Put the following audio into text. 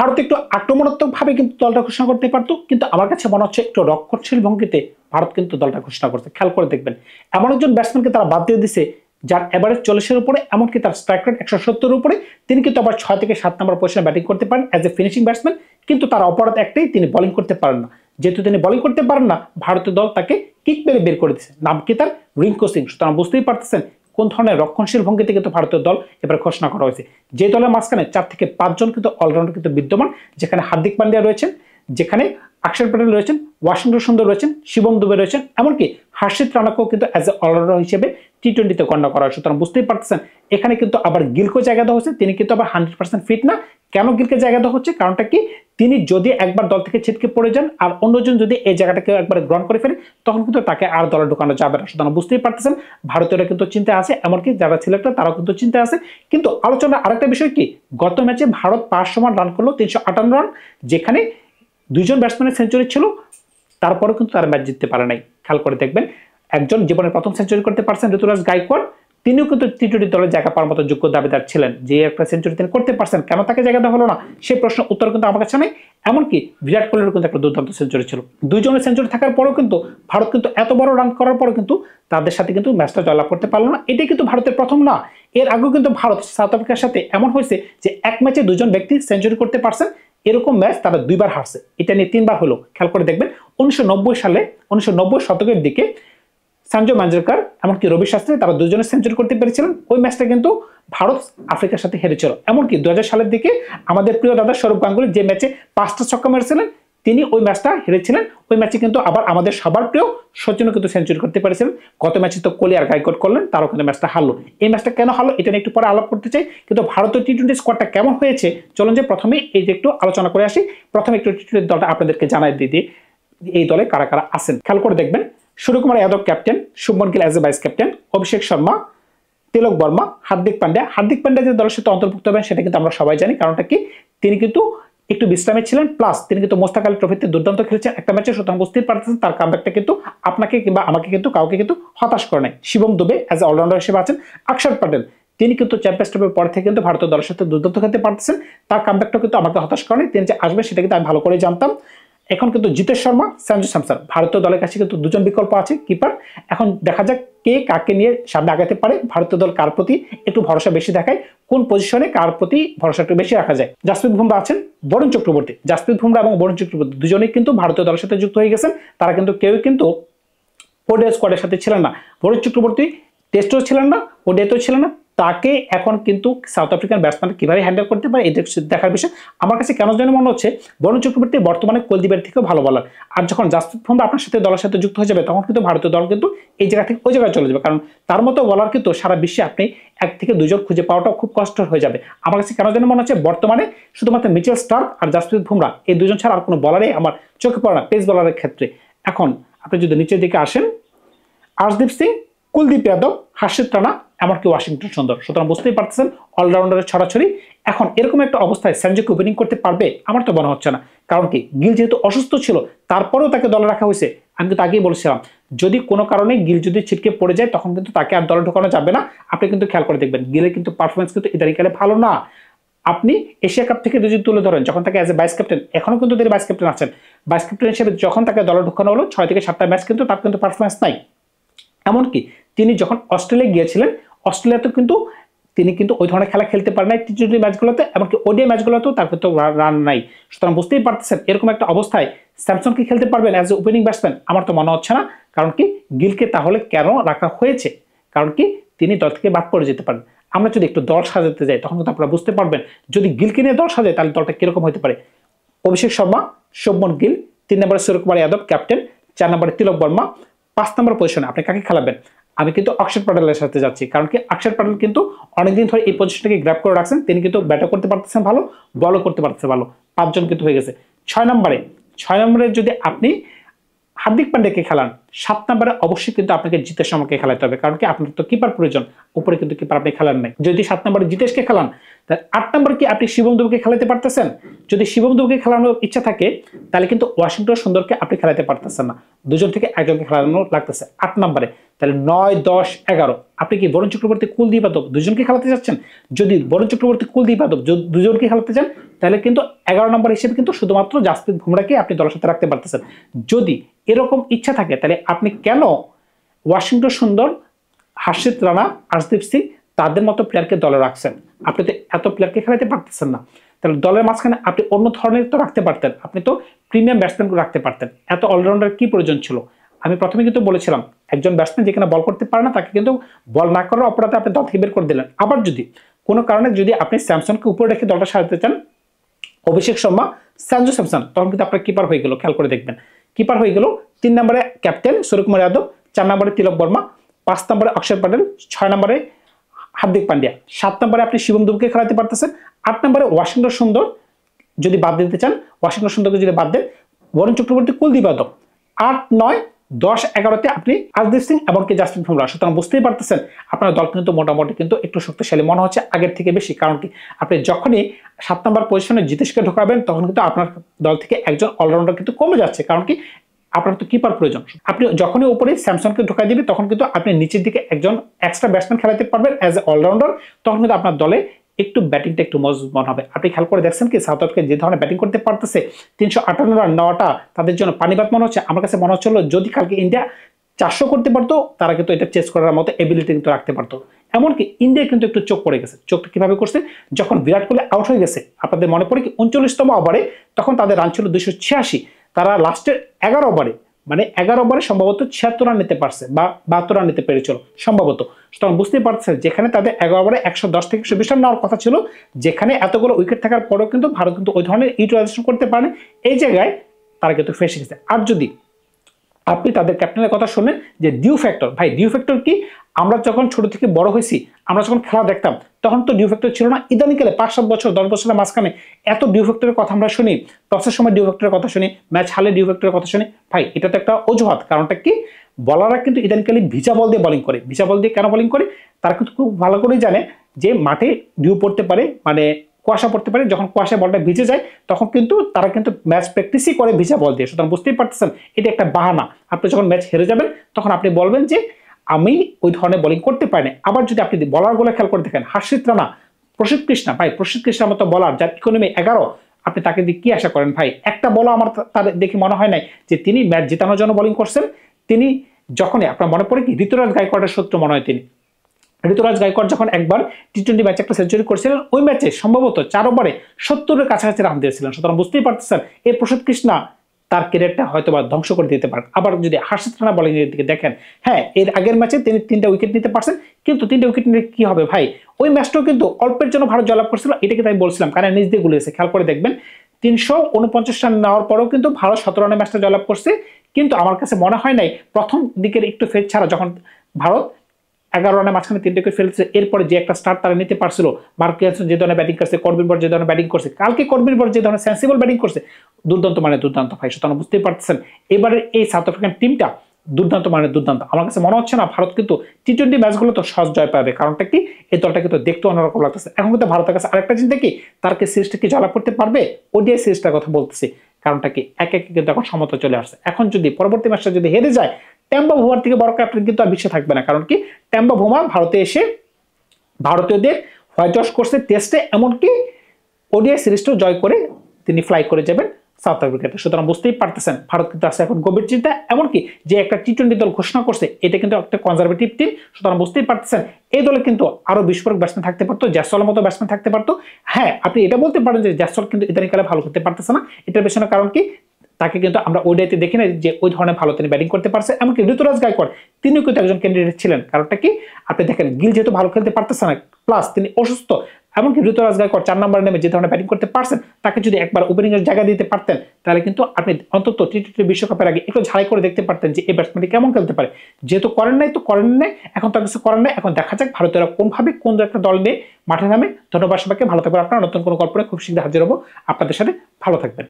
ভারত একটু আক্রমণাত্মকভাবে কিন্তু দলটা ঘোষণা করতে পারতো, কিন্তু আমার কাছে মনে হচ্ছে একটু রক্ষণশীল ভঙ্গিতে ভারত কিন্তু দলটা ঘোষণা করছে। খেয়াল করে দেখবেন, এমন একজন ব্যাটসম্যানকে তারা বাদ দিয়ে দিছে যার এভারেজ 40-এর উপরে, এমনকি তার স্ট্রাইক রেট 170-এর উপরে। তিনি কিন্তু আবার 6 থেকে 7 নম্বর পজিশনে ব্যাটিং করতে পারেন অ্যাজ এ ফিনিশিং ব্যাটসম্যান, কিন্তু তার অপরাধ একটাই, তিনি বোলিং করতে পারেন না। যেহেতু তিনি বোলিং করতে পারেন না, ভারতীয় দল তাকে কিক মেরে বের করে দিচ্ছে, নাম কি তার, রিঙ্কু সিং। সুতরাং বুঝতেই পারতেছেন কোন ধরনের রক্ষণশীল ভঙ্গিতে কিন্তু ভারতীয় দল এবার ঘোষণা করা হয়েছে। যে দলের মাঝখানে 4 থেকে 5 জন কিন্তু অলরাউন্ডার কিন্তু বিদ্যমান, যেখানে হার্দিক পান্ডিয়া রয়েছেন, যেখানে অক্ষর প্যাটেল রয়েছেন, ওয়াশিংটন সুন্দর রয়েছেন, শিবম দুবে রয়েছেন, এমনকি হর্ষিত রানাকেও কিন্তু অ্যাজ এ অলরাউন্ডার হিসেবে টি-20-তে গণ্য করা হয়। সুতরাং বুঝতেই পারতেছেন এখানে কিন্তু আবার গিলকে জায়গা দেওয়া হচ্ছে, তিনি কিন্তু আবার 100% ফিট না। কেন গিলকে জায়গা দেওয়া হচ্ছে, কারণটা কি, তিনি যদি একবার দল থেকে ছিটকে পড়ে যান আর অন্যজন যদি এই জায়গাটাকে একবার গ্রহণ করে ফেলে, তখন কিন্তু তাকে আর দলে ঢোকানো যাবে না। সুতরাং বুঝতেই পারতেছেন ভারতীয়রা কিন্তু চিন্তা আছে, এমনকি যারা সিলেক্টর তারাও কিন্তু চিন্তা আছে। কিন্তু আলোচনার আরেকটা বিষয় কি, গত ম্যাচে ভারত 5 সমান রান করলো, 358 রান, যেখানে 2 জন ব্যাটসম্যানের সেঞ্চুরি ছিল, তারপরেও কিন্তু তারা ম্যাচ জিততে পারে নাই। খেয়াল করে দেখবেন, একজন জীবনের প্রথম সেঞ্চুরি করতে পারছেন ঋতুরাজ গায়কোয়াড়, তিনিও কিন্তু টি-20 দলের জায়গা পাওয়ার মতো যোগ্য দাবিদার ছিলেন। যে একটা সেঞ্চুরি তিনি করতে পারছেন, কেন তাকে জায়গা দেওয়া হলো না, সেই প্রশ্নের উত্তর কিন্তু আমার কাছে নেই। এমনকি বিরাট কোহলির কিন্তু একটা দুর্দান্ত সেঞ্চুরি ছিল। 2 জনের সেঞ্চুরি থাকার পরেও কিন্তু ভারত কিন্তু এত বড় রান করার পরেও কিন্তু তাদের সাথে কিন্তু ম্যাচটা জয়লাভ করতে পারলো না। এটাই কিন্তু ভারতের প্রথম না, এর আগেও কিন্তু ভারত সাউথ আফ্রিকার সাথে এমন হয়েছে যে এক ম্যাচে 2 জন ব্যক্তি সেঞ্চুরি করতে পারছেন, এরকম ম্যাচ তারা 2 বার হারছে, এটা নিয়ে 3 বার হলো। খেয়াল করে দেখবেন 1990 শতকের দিকে সঞ্জু মাঞ্জরেকর এমনকি রবি শাস্ত্রী তারা 2 জনের সেঞ্চুরি করতে পেরেছিলেন। ওই ম্যাচটা কিন্তু ভারত আফ্রিকার সাথে হেরেছিল। এমনকি 2000 সালের দিকে আমাদের প্রিয় দাদা সৌরভ গাঙ্গুলি যে ম্যাচে 5টা ছক্কা মেরেছিলেন, তিনি ওই ম্যাচটা হেরেছিলেন। ওই ম্যাচে কিন্তু আবার আমাদের সবার প্রিয় সচিনও কিন্তু সেঞ্চুরি করতে পেরেছিলেন। গত ম্যাচে তো কোহলি আর গায়কোয়াড় করলেন, তারও কিন্তু ম্যাচটা হারলো। এই ম্যাচটা কেন হারলো এটা নিয়ে একটু পরে আলাপ করতে চাই। কিন্তু ভারতের টি-20 স্কোয়াডটা কেমন হয়েছে চলুন যে প্রথমে এই যে একটু আলোচনা করে আসি। প্রথমে একটু টি-20 দলটা আপনাদেরকে জানাই দিই এই দলে কারা কারা আছেন। খেয়াল করে দেখবেন, Suryakumar Yadav captain, Shubman Gill as a vice captain, Abhishek Sharma, Tilak Varma, Hardik Pandya যে দলের সাথে অন্তর্ভুক্ত হবেন সেটা কিন্তু আমরা সবাই জানি। কারণটা কি, তিনি কিন্তু একটু বিশ্রামে ছিলেন, প্লাস তিনি কিন্তু মোস্তাক আলী ট্রফিতে দুর্দান্ত খেলেছেন একটা ম্যাচে। সুতরাং বুঝতেই পারতেছেন তার কামব্যাকটা কিন্তু আপনাকে কিংবা আমাকে কিন্তু কাউকে কিন্তু হতাশ করে নাই। Shivam Dube as a allrounder হিসেবে আছেন। অক্ষর প্যাটেল, তিনি কিন্তু চ্যাম্পিয়ন্স ট্রফির পর থেকে কিন্তু ভারতীয় দলের সাথে দুর্দান্ত খেলতে পারতেছেন, তার কামব্যাকটা কিন্তু আমাকে হতাশ করে নাই। তিনি যে আসবেন সেটা কিন্তু আমি ভালো করে জানতাম। এখন কিন্তু জিতেশ শর্মা, সঞ্জু স্যামসন, ভারতীয় দলের কাছে কিন্তু 2 জন বিকল্প আছে কিপার। এখন দেখা যাক কে কাকে নিয়ে সামনে আগাতে পারে, ভারতীয় দল কার প্রতি একটু ভরসা বেশি দেখায়, কোন পজিশনে কার প্রতি ভরসা একটু বেশি রাখা যায়। জাসপ্রীত বুমরা আছেন, বরুণ চক্রবর্তী, জাসপ্রীত বুমরা এবং বরুণ চক্রবর্তী দুজনেই কিন্তু ভারতীয় দলের সাথে যুক্ত হয়ে গেছেন। তারা কিন্তু কেউ কিন্তু ওডিআই স্কোয়াডের সাথে ছিলেন না। বরুণ চক্রবর্তী টেস্টও ছিলেন না, ওডিআইতেও ছিলেন না। তাকে এখন কিন্তু সাউথ আফ্রিকান ব্যাটসম্যান কিভাবে হ্যান্ডেল করতে পারে এই দেখার বিষয়। আমার কাছে কেন যেন মনে হচ্ছে বরুণ চক্রবর্তী বর্তমানে কুলদীপের থেকেও ভালো বলার। আর যখন জাসপ্রীত বুমরা আপনার সাথে দলের সাথে যুক্ত হয়ে যাবে, তখন কিন্তু ভারতীয় দল কিন্তু এই জায়গা থেকে ওই জায়গায় চলে যাবে। কারণ তার মতো বলার কিন্তু সারা বিশ্বে আপনি 1 থেকে 2 জন খুঁজে পাওয়াটাও খুব কষ্ট হয়ে যাবে। আমার কাছে কেন যেন মনে হচ্ছে বর্তমানে শুধুমাত্র মিচেল স্টার্ক আর জাসপ্রীত বুমরা, এই 2 জন ছাড়া আর কোনো বলারই আমার চোখে পড়ে না পেস বলারের ক্ষেত্রে। এখন আপনি যদি নিচের দিকে আসেন, আর্শদীপ সিং, কুলদীপ যাদব, হর্ষিত রানা, এমনকি ওয়াশিংটন সুন্দর। সুতরাং বুঝতেই পারতেছেন অলরাউন্ডারের ছড়াছড়ি। এখন এরকম একটা অবস্থায় সঞ্জুকে ওপেনিং করতে পারবে আমার তো মনে হচ্ছে না। কারণ কি, গিল যেহেতু অসুস্থ ছিল তারপরেও তাকে দলে রাখা হয়েছে। আমি কিন্তু আগেই বলছিলাম যদি কোনো কারণে গিল যদি ছিটকে পড়ে যায় তখন কিন্তু তাকে আর দলে ঢোকানো যাবে না। আপনি কিন্তু খেয়াল করে দেখবেন গিলের কিন্তু পারফরমেন্স কিন্তু ইদানিংকালে ভালো না। আপনি এশিয়া কাপ থেকে যদি তুলে ধরেন, যখন তাকে অ্যাজ এ ভাইস ক্যাপ্টেন, এখনো কিন্তু তিনি ভাইস ক্যাপ্টেন আছেন, ভাইস ক্যাপ্টেন হিসেবে যখন তাকে দলে ঢোকানো হলো 6 থেকে 7টা ম্যাচ কিন্তু তার কিন্তু পারফরমেন্স নাই। এমনকি তিনি যখন অস্ট্রেলিয়া গিয়েছিলেন, অস্ট্রেলিয়াতে কিন্তু তিনি কিন্তু ওই ধরনের খেলা খেলতে পারেন নাই টি-20 ম্যাচগুলোতে, এমনকি ওডিআই ম্যাচগুলোতেও তার কিন্তু রান নাই। সুতরাং বুঝতেই পারতেছেন এরকম একটা অবস্থায় স্যামসন কি খেলতে পারবেন অ্যাজ এ ওপেনিং ব্যাটসম্যান, আমার তো মনে হচ্ছে না। কারণ কি, গিলকে তাহলে কেন রাখা হয়েছে, কারণ কি তিনি দল থেকে বাদ পড়ে যেতে পারেন। আমরা যদি একটু দল সাজাতে যাই তখন কিন্তু আপনারা বুঝতে পারবেন যদি গিলকে নিয়ে দল সাজায় তাহলে দলটা কিরকম হতে পারে। অভিষেক শর্মা, শুভমন গিল, 3 নম্বরে সূর্যকুমার যাদব ক্যাপ্টেন, 4 নম্বরে তিলক বর্মা, 5 নম্বর পজিশনে আপনি কাকে খেলাবেন? আমি কিন্তু অক্ষর প্যাটেলের সাথে যাচ্ছি। কারণ কি, অক্ষর প্যাটেল কিন্তু অনেকদিন ধরে এই পজিশনটাকে গ্র্যাব করে রাখছেন। তিনি কিন্তু ব্যাটও করতে পারতেছেন ভালো, বলও করতে পারতেছে ভালো। 5 জন কিন্তু হয়ে গেছে। 6 নম্বরে যদি আপনি হার্দিক পান্ডিয়াকে খেলান, 7 নম্বরে অবশ্যই কিন্তু আপনাকে জিতেশ শর্মাকে খেলাতে হবে। কারণ কি, আপনার তো কিপার প্রয়োজন, উপরে কিন্তু কিপার আপনি খেলান নাই। যদি 7 নম্বরে জিতেশকে খেলান, তাহলে 8 নম্বরে কি আপনি শিবম দুবেকে খেলাতে পারতেছেন? যদি শিবম দুবেকে খেলানোর ইচ্ছা থাকে তাহলে কিন্তু ওয়াশিংটন সুন্দরকে আপনি খেলাতে পারতেছেন না, দুজন থেকে একজনকে খেলানো লাগতেছে। 8 নম্বরে তাহলে 9, 10, 11 আপনি কি বরুণ চক্রবর্তী, কুলদীপ যাদব দুজনকে খেলাতে যাচ্ছেন? যদি বরুণ চক্রবর্তী, কুলদীপ যাদব দুজনকে খেলাতে চান তাহলে কিন্তু 11 নম্বর হিসেবে কিন্তু শুধুমাত্র জাসপ্রীত বুমরাহকে আপনি দলের সাথে রাখতে পারতেছেন। যদি এরকম ইচ্ছা থাকে তাহলে আপনি কেন ওয়াশিংটন সুন্দর, হর্ষিত রানা, আর্শদীপ সিং তাদের মতো প্লেয়ারকে দলে রাখছেন? আপনি তো এত প্লেয়ারকে খেলাতে পারতেছেন না, তাহলে দলের মাঝখানে আপনি অন্য ধরনের তো রাখতে পারতেন, আপনি তো প্রিমিয়াম ব্যাটসম্যানকে রাখতে পারতেন। এত অলরাউন্ডার কি প্রয়োজন ছিল? আমি প্রথমে কিন্তু বলেছিলাম একজন ব্যাটসম্যান যেখানে বল করতে পারে না তাকে কিন্তু বল না করার অপরাধে আপনি দল থেকে বের করে দিলেন। আবার যদি কোনো কারণে যদি আপনি স্যামসনকে উপরে রেখে দলটা সাজাতে চান, অভিষেক শর্মা, সঞ্জু স্যামসন, তখন কিন্তু আপনার কিপার হয়ে গেল। খেয়াল করে দেখবেন কিপার হয়ে গেল 3 নম্বরে ক্যাপ্টেন সূর্যকুমার যাদব, 4 নম্বরে তিলক বর্মা, 5 নম্বরে অক্ষর প্যাটেল, 6 নম্বরে হার্দিক পান্ডিয়া, 7 নম্বরে আপনি শিবম দুবেকে খেলাতে পারতেছেন, 8 নম্বরে ওয়াশিংটন সুন্দর যদি বাদ দিতে চান, ওয়াশিংটন সুন্দরকে যদি বাদ দেন, বরুণ চক্রবর্তী, কুলদীপ যাদব, 8, 9, 10, 11তে আপনি আর্শদীপ সিং এমনকি জাসপ্রীত বুমরাহ। সুতরাং বুঝতেই পারতেছেন আপনার দল কিন্তু মোটামুটি কিন্তু একটু শক্তিশালী মনে হচ্ছে আগের থেকে বেশি। কারণ কি আপনি যখনই 7 নম্বর পজিশনে জিতেশকে ঢোকাবেন তখন কিন্তু আপনার দল থেকে একজন অলরাউন্ডার কিন্তু কমে যাচ্ছে। কারণ কি আপনার তো কিপার প্রয়োজন। আপনি যখনই উপরে স্যামসনকে ঢোকাই দিবেন তখন কিন্তু আপনি নিচের দিকে একজন এক্সট্রা ব্যাটসম্যান খেলাতে পারবেন অ্যাজ এ অলরাউন্ডার, তখন কিন্তু আপনার দলে একটু ব্যাটিংটা একটু মজবুত মনে হবে। আপনি খেয়াল করে দেখছেন কি সাউথ আফ্রিকা যে ধরনের ব্যাটিং করতে পারতেছে, 358 রান নেওয়াটা তাদের জন্য পানিবাদ মনে হচ্ছে। আমার কাছে মনে হচ্ছিল যদি কালকে ইন্ডিয়া 400 করতে পারতো তারা কিন্তু এটা চেস করার মতো এবিলিটি কিন্তু রাখতে পারতো। এমনকি ইন্ডিয়া কিন্তু একটু চোখ পড়ে গেছে। চোখটা কিভাবে করছে? যখন বিরাট কোহলি আউট হয়ে গেছে, আপনাদের মনে পড়ে কি 39তম ওভারে তখন তাদের রান ছিল 286, তারা লাস্টের 11 ওভারে মানে 11 ওভারে সম্ভবত 76 রান নিতে পারছে বা 72 রান নিতে পেরেছিল সম্ভবত। সুতরাং বুঝতেই পারছেন যেখানে তাদের 11 ওভারে 110 থেকে 120 রান নেওয়ার কথা ছিল, যেখানে এতগুলো উইকেট থাকার পরেও কিন্তু ভারত কিন্তু ওই ধরনের ইউটিলাইজেশন করতে পারে, এই জায়গায় তারা কিন্তু ফেসে গেছে। আর যদি আপনি তাদের ক্যাপ্টেনের কথা শুনেন যে ডিউ ফ্যাক্টর, ভাই ডিউ ফ্যাক্টর কি? আমরা যখন ছোট থেকে বড় হয়েছি, আমরা যখন খেলা দেখতাম তখন তো ডিউ ফ্যাক্টর ছিল না। ইদানিংকালে 5-7 বছর 10 বছরের মাঝখানে এত ডিউ ফ্যাক্টরের কথা আমরা শুনি, টসের সময় ডিউ ফ্যাক্টরের কথা শুনি, ম্যাচ হালে ডিউ ফ্যাক্টরের কথা শুনি। ভাই এটা তো একটা অজুহাত। কারণটা কি? বলাররা কিন্তু ইদানিংকালে ভিজা বল দিয়ে বোলিং করে। ভিজা বল দিয়ে কেন বোলিং করে? তারা কিন্তু খুব ভালো করেই জানে যে মাঠে ডিউ পড়তে পারে, মানে কুয়াশা পড়তে পারে, যখন কুয়াশায় বলটা ভিজে যায় তখন কিন্তু তারা কিন্তু ম্যাচ প্র্যাকটিসই করে ভিজা বল দিয়ে। সুতরাং বুঝতেই পারতেছেন এটা একটা বাহানা। আপনি যখন ম্যাচ হেরে যাবেন তখন আপনি বলবেন যে আমি ওই ধরনের বোলিং করতে পারি না। আবার যদি আপনি বলার গুলো খেয়াল করে দেখেন, হর্ষিত রানা, প্রসিদ্ধ কৃষ্ণা, ভাই প্রসিদ্ধ কৃষ্ণার মতো বলার যার ইকোনমি 11, আপনি তাকে দিয়ে কি আশা করেন? ভাই একটা বলও আমার তার দেখে মনে হয় নাই যে তিনি ম্যাচ জেতানোর জন্য বোলিং করছেন। তিনি যখনই আপনার মনে পড়ে কি ঋতুরাজ গায়কোয়াড়ের সূত্র মনে হয়, তিনি ঋতুরাজ গায়কোয়াড় যখন একবার টি20 ম্যাচে একটা সেঞ্চুরি করেছিলেন, ওই ম্যাচে সম্ভবত 4 ওভারে 70-এর কাছাকাছি রান দিয়েছিলেন। সুতরাং বুঝতেই পারতেছেন এই প্রসিদ্ধ কৃষ্ণা তার ক্যারিয়ারটা হয়তো বা ধ্বংস করে দিতে পারেন। আবার যদি হর্ষিত রানা বোলিং এর দিকে দেখেন, হ্যাঁ এর আগের ম্যাচে তিনি 3টা উইকেট নিতে পারছেন, কিন্তু 3টা উইকেট নিলে কি হবে ভাই? ওই ম্যাচটাও কিন্তু অল্পের জন্য ভারত জয়লাভ করছিল, এটা কিন্তু আমি বলছিলাম কারণ নিজ দিয়ে গুলিয়েছে। খেয়াল করে দেখবেন 349 রান নেওয়ার পরেও কিন্তু ভারত 17 রানে ম্যাচটা জয়লাভ করছে। কিন্তু আমার কাছে মনে হয় নাই প্রথম দিকের একটু ফেজ ছাড়া যখন ভারত 11 রানের মাঝখানে 3টা উইকেট ফেলছে, এরপরে যে একটা স্টার্ট তারা নিতে পারছিল, মার্কাস যে ধরনের ব্যাটিং করছে, করবিন বর যে ধরনের ব্যাটিং করছে, কালকে করবিন বর যে ধরনের সেন্সিবল ব্যাটিং করছে, দুর্দান্ত মানে দুর্দান্ত ভাই। সুতরাং বুঝতেই পারতেছেন এবারে এই সাউথ আফ্রিকান টিমটা দুর্দান্ত মানে দুর্দান্ত। আমার কাছে মনে হচ্ছে না ভারত কিন্তু টি20 ম্যাচগুলো তো সহজ জয় পাবে। কারণটা কি? এই দলটা কিন্তু দেখতে অন্যরকম লাগতেছে। এখন কিন্তু ভারতের কাছে আরেকটা চিন্তা কি, তার কি সিরিজটা কি জয়লাভ করতে পারবে? ওডিআই সিরিজটার কথা বলতেছি। কারণটা কি এক এক কিন্তু এখন সমতা চলে আসছে। এখন যদি পরবর্তী ম্যাচটা যদি হেরে যায়, টেম্বা ভুমার থেকে বড় ক্যাপ্টেন কিন্তু আর বিশ্বে থাকবে না। কারণ কি টেম্বা ভুমা ভারতে এসে ভারতীয়দের হোয়াইট ওয়াশ করছে টেস্টে, এমনকি ওডিআই সিরিজটাও জয় করে তিনি ফ্লাই করে যাবেন সাউথ আফ্রিকাতে। সুতরাং বুঝতেই পারতেছেন ভারত কিন্তু আছে এখন গভীর চিন্তা। এমনকি যে একটা টি20 দল ঘোষণা করছে এটা কিন্তু একটা কনজারভেটিভ টিম। সুতরাং বুঝতেই পারতেছেন এই দলে কিন্তু আরো বিস্ফোরক ব্যাটসম্যান থাকতে পারতো, জয়সওয়ালের মতো ব্যাটসম্যান থাকতে পারতো। হ্যাঁ আপনি এটা বলতে পারেন যে জয়সওয়াল কিন্তু ইদানিংকালে ভালো করতে পারতেছে না, এটার পেছনে কারণ কি তাকে কিন্তু আমরা ওডিআইতে দেখি না যে ওই ধরনের ভালো তিনি ব্যাটিং করতে পারছে। এমনকি ঋতুরাজ গায়কোয়াড় তিনিও কিন্তু একজন ক্যান্ডিডেট ছিলেন। কারণটা কি আপনি দেখেন গিল যেহেতু ভালো খেলতে পারতেছে না, প্লাস তিনি অসুস্থ, এমনকি ঋতুরাজ গায়কোয়াড় 4 নম্বরে নেমে যে ধরনের ব্যাটিং করতে পারছেন, তাকে যদি একবার ওপেনিং এর জায়গা দিতে পারতেন তাহলে কিন্তু আপনি অন্তত টি20 বিশ্বকাপের আগে একটু ঝালাই করে দেখতে পারতেন যে এই ব্যাটসম্যানটি কেমন খেলতে পারে। যেহেতু করেন নাই তো করেন নাই, এখন তার কিছু করেন নাই। এখন দেখা যাক ভারতের কোনভাবে কোন একটা দল নিয়ে মাঠে নামে। ধন্যবাদ সবাইকে, ভালো থাকবেন। আপনারা নতুন কোনো গল্প খুব শীঘ্রই হাজির হবো আপনাদের সাথে। ভালো থাকবেন।